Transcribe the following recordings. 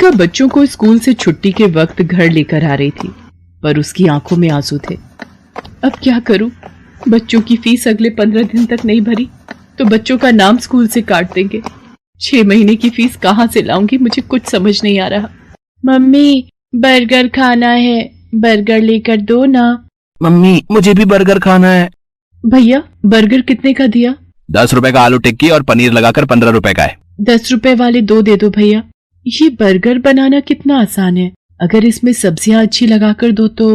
राधिका बच्चों को स्कूल से छुट्टी के वक्त घर लेकर आ रही थी, पर उसकी आंखों में आंसू थे। अब क्या करूं? बच्चों की फीस अगले 15 दिन तक नहीं भरी तो बच्चों का नाम स्कूल से काट देंगे। 6 महीने की फीस कहां से लाऊंगी? मुझे कुछ समझ नहीं आ रहा। मम्मी, बर्गर खाना है, बर्गर लेकर दो ना। मम्मी, मुझे भी बर्गर खाना है। भैया, बर्गर कितने का दिया? 10 रुपए का आलू टिक्की और पनीर लगाकर 15 रुपए का है। 10 रुपए वाले 2 दे दो भैया। ये बर्गर बनाना कितना आसान है, अगर इसमें सब्जियां अच्छी लगाकर दो तो।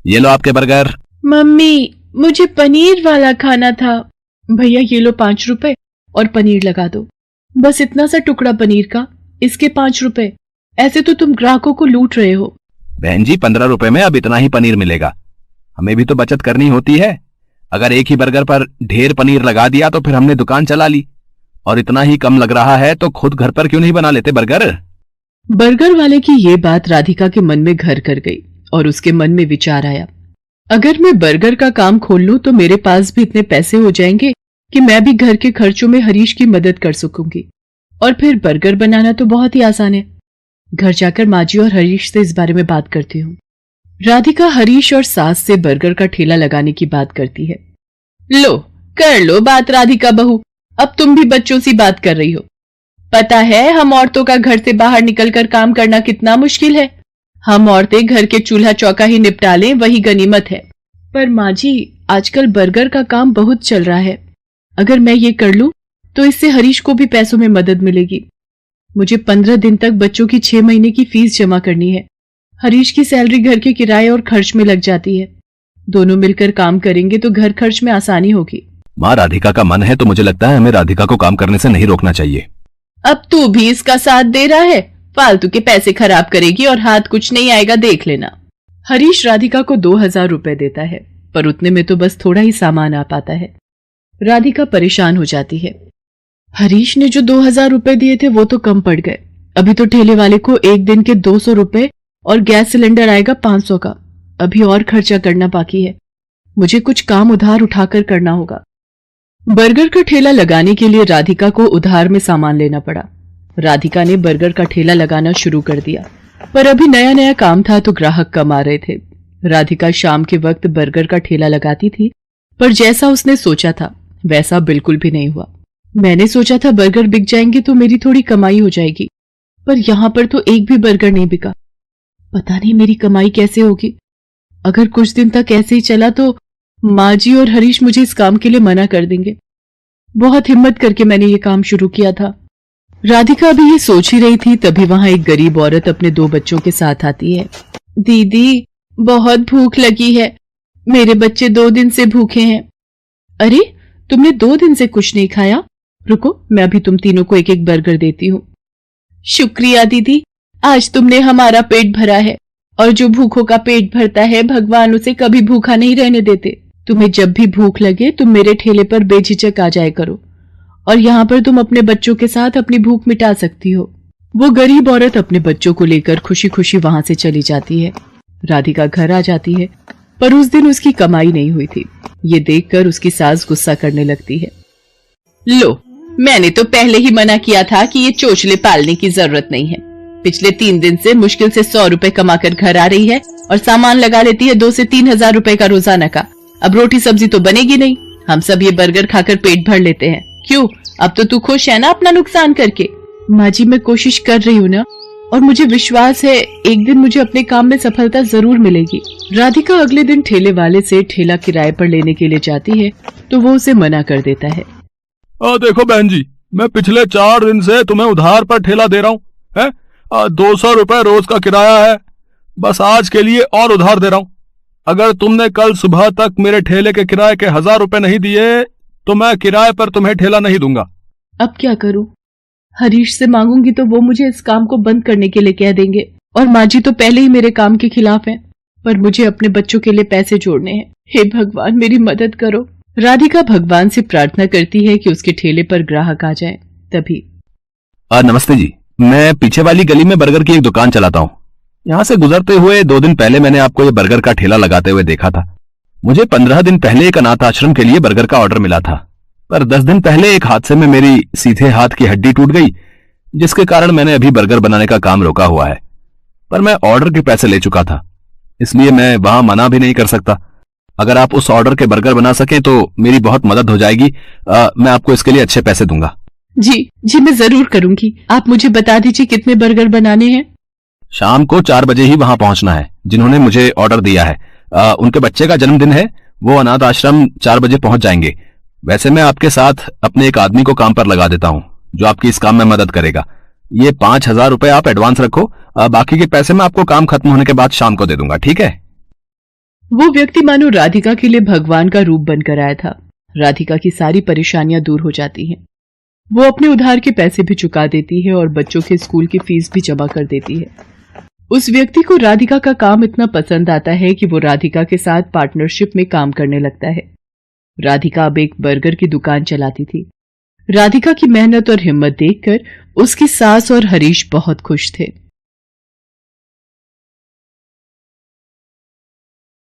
ये लो आपके बर्गर। मम्मी, मुझे पनीर वाला खाना था। भैया ये लो 5 रुपए और पनीर लगा दो। बस इतना सा टुकड़ा पनीर का, इसके 5 रुपए। ऐसे तो तुम ग्राहकों को लूट रहे हो। बहन जी, 15 रुपए में अब इतना ही पनीर मिलेगा। हमें भी तो बचत करनी होती है। अगर एक ही बर्गर पर ढेर पनीर लगा दिया तो फिर हमने दुकान चला ली। और इतना ही कम लग रहा है तो खुद घर पर क्यों नहीं बना लेते बर्गर? बर्गर वाले की ये बात राधिका के मन में घर कर गई और उसके मन में विचार आया, अगर मैं बर्गर का काम खोल लूं तो मेरे पास भी इतने पैसे हो जाएंगे कि मैं भी घर के खर्चों में हरीश की मदद कर सकूंगी। और फिर बर्गर बनाना तो बहुत ही आसान है। घर जाकर माजी और हरीश से इस बारे में बात करती हूँ। राधिका हरीश और सास से बर्गर का ठेला लगाने की बात करती है। लो, कर लो बात राधिका बहू, अब तुम भी बच्चों सी बात कर रही हो। पता है हम औरतों का घर से बाहर निकलकर काम करना कितना मुश्किल है। हम औरतें घर के चूल्हा चौका ही निपटा लें, वही गनीमत है। पर माँ जी, आजकल बर्गर का काम बहुत चल रहा है। अगर मैं ये कर लूं तो इससे हरीश को भी पैसों में मदद मिलेगी। मुझे 15 दिन तक बच्चों की 6 महीने की फीस जमा करनी है। हरीश की सैलरी घर के किराए और खर्च में लग जाती है। दोनों मिलकर काम करेंगे तो घर खर्च में आसानी होगी। माँ, राधिका का मन है तो मुझे लगता है हमें राधिका को काम करने से नहीं रोकना चाहिए। अब तू भी इसका साथ दे रहा है? फालतू के पैसे खराब करेगी और हाथ कुछ नहीं आएगा, देख लेना। हरीश राधिका को 2000 रुपए देता है, पर उतने में तो बस थोड़ा ही सामान आ पाता है। राधिका परेशान हो जाती है। हरीश ने जो 2000 रुपए दिए थे वो तो कम पड़ गए। अभी तो ठेले वाले को एक दिन के 200 रुपए और गैस सिलेंडर आएगा 500 का। अभी और खर्चा करना बाकी है। मुझे कुछ काम उधार उठाकर करना होगा। बर्गर का ठेला लगाने के लिए राधिका को उधार में सामान लेना पड़ा। राधिका ने बर्गर का ठेला लगाना शुरू कर दिया, पर अभी नया नया काम था तो ग्राहक कम आ रहे थे। राधिका शाम के वक्त बर्गर का ठेला लगाती थी, पर जैसा उसने सोचा था वैसा बिल्कुल भी नहीं हुआ। मैंने सोचा था बर्गर बिक जाएंगे तो मेरी थोड़ी कमाई हो जाएगी, पर यहाँ पर तो एक भी बर्गर नहीं बिका। पता नहीं मेरी कमाई कैसे होगी। अगर कुछ दिन तक ऐसे ही चला तो माँ जी और हरीश मुझे इस काम के लिए मना कर देंगे। बहुत हिम्मत करके मैंने ये काम शुरू किया था। राधिका अभी ये सोच ही रही थी, तभी वहां एक गरीब औरत अपने 2 बच्चों के साथ आती है। दीदी, बहुत भूख लगी है, मेरे बच्चे 2 दिन से भूखे हैं। अरे, तुमने 2 दिन से कुछ नहीं खाया? रुको, मैं अभी तुम तीनों को एक एक बर्गर देती हूँ। शुक्रिया दीदी, आज तुमने हमारा पेट भरा है, और जो भूखों का पेट भरता है भगवान उसे कभी भूखा नहीं रहने देते। तुम्हें जब भी भूख लगे तुम मेरे ठेले पर बेझिझक आ जाया करो, और यहाँ पर तुम अपने बच्चों के साथ अपनी भूख मिटा सकती हो। वो गरीब औरत अपने बच्चों को लेकर खुशी खुशी वहां से चली जाती है। राधिका घर आ जाती है, पर उस दिन उसकी कमाई नहीं हुई थी। ये देखकर उसकी सास गुस्सा करने लगती है। लो, मैंने तो पहले ही मना किया था कि ये चोचले पालने की जरूरत नहीं है। पिछले 3 दिन से मुश्किल से 100 रुपए कमाकर घर आ रही है और सामान लगा लेती है 2 से 3 हजार रुपए का रोजाना का। अब रोटी सब्जी तो बनेगी नहीं। हम सब ये बर्गर खाकर पेट भर लेते हैं। क्यों, अब तो तू खुश है ना अपना नुकसान करके? माँ जी, मैं कोशिश कर रही हूँ ना, और मुझे विश्वास है एक दिन मुझे अपने काम में सफलता जरूर मिलेगी। राधिका अगले दिन ठेले वाले से ठेला किराए पर लेने के लिए जाती है तो वो उसे मना कर देता है। देखो बहन जी, मैं पिछले 4 दिन से तुम्हें उधार पर ठेला दे रहा हूँ है। 200 रुपए रोज का किराया है, बस आज के लिए और उधार दे रहा हूँ। अगर तुमने कल सुबह तक मेरे ठेले के किराए के 1000 रुपए नहीं दिए तो मैं किराए पर तुम्हें ठेला नहीं दूंगा। अब क्या करूं? हरीश से मांगूंगी तो वो मुझे इस काम को बंद करने के लिए कह देंगे, और माँ जी तो पहले ही मेरे काम के खिलाफ हैं। पर मुझे अपने बच्चों के लिए पैसे जोड़ने हैं। हे भगवान, मेरी मदद करो। राधिका भगवान से प्रार्थना करती है कि उसके ठेले पर ग्राहक आ जाए। तभी नमस्ते जी, मैं पीछे वाली गली में बर्गर की एक दुकान चलाता हूँ। यहाँ से गुजरते हुए 2 दिन पहले मैंने आपको ये बर्गर का ठेला लगाते हुए देखा था। मुझे 15 दिन पहले एक अनाथ आश्रम के लिए बर्गर का ऑर्डर मिला था, पर 10 दिन पहले एक हादसे में मेरी सीधे हाथ की हड्डी टूट गई, जिसके कारण मैंने अभी बर्गर बनाने का काम रोका हुआ है। पर मैं ऑर्डर के पैसे ले चुका था, इसलिए मैं वहां मना भी नहीं कर सकता। अगर आप उस ऑर्डर के बर्गर बना सकें तो मेरी बहुत मदद हो जाएगी। मैं आपको इसके लिए अच्छे पैसे दूंगा। जी मैं जरूर करूंगी। आप मुझे बता दीजिए कितने बर्गर बनाने हैं। शाम को 4 बजे ही वहां पहुंचना है। जिन्होंने मुझे ऑर्डर दिया है उनके बच्चे का जन्मदिन है, वो अनाथ आश्रम 4 बजे पहुंच जाएंगे। वैसे मैं आपके साथ अपने एक आदमी को काम पर लगा देता हूं जो आपकी इस काम में मदद करेगा। ये 5,000 रुपए आप एडवांस रखो, बाकी के पैसे मैं आपको काम खत्म होने के बाद शाम को दे दूंगा, ठीक है? वो व्यक्ति मानो राधिका के लिए भगवान का रूप बनकर आया था। राधिका की सारी परेशानियां दूर हो जाती हैं। वो अपने उधार के पैसे भी चुका देती है और बच्चों के स्कूल की फीस भी जमा कर देती है। उस व्यक्ति को राधिका का काम इतना पसंद आता है कि वो राधिका के साथ पार्टनरशिप में काम करने लगता है। राधिका अब एक बर्गर की दुकान चलाती थी। राधिका की मेहनत और हिम्मत देखकर उसकी सास और हरीश बहुत खुश थे।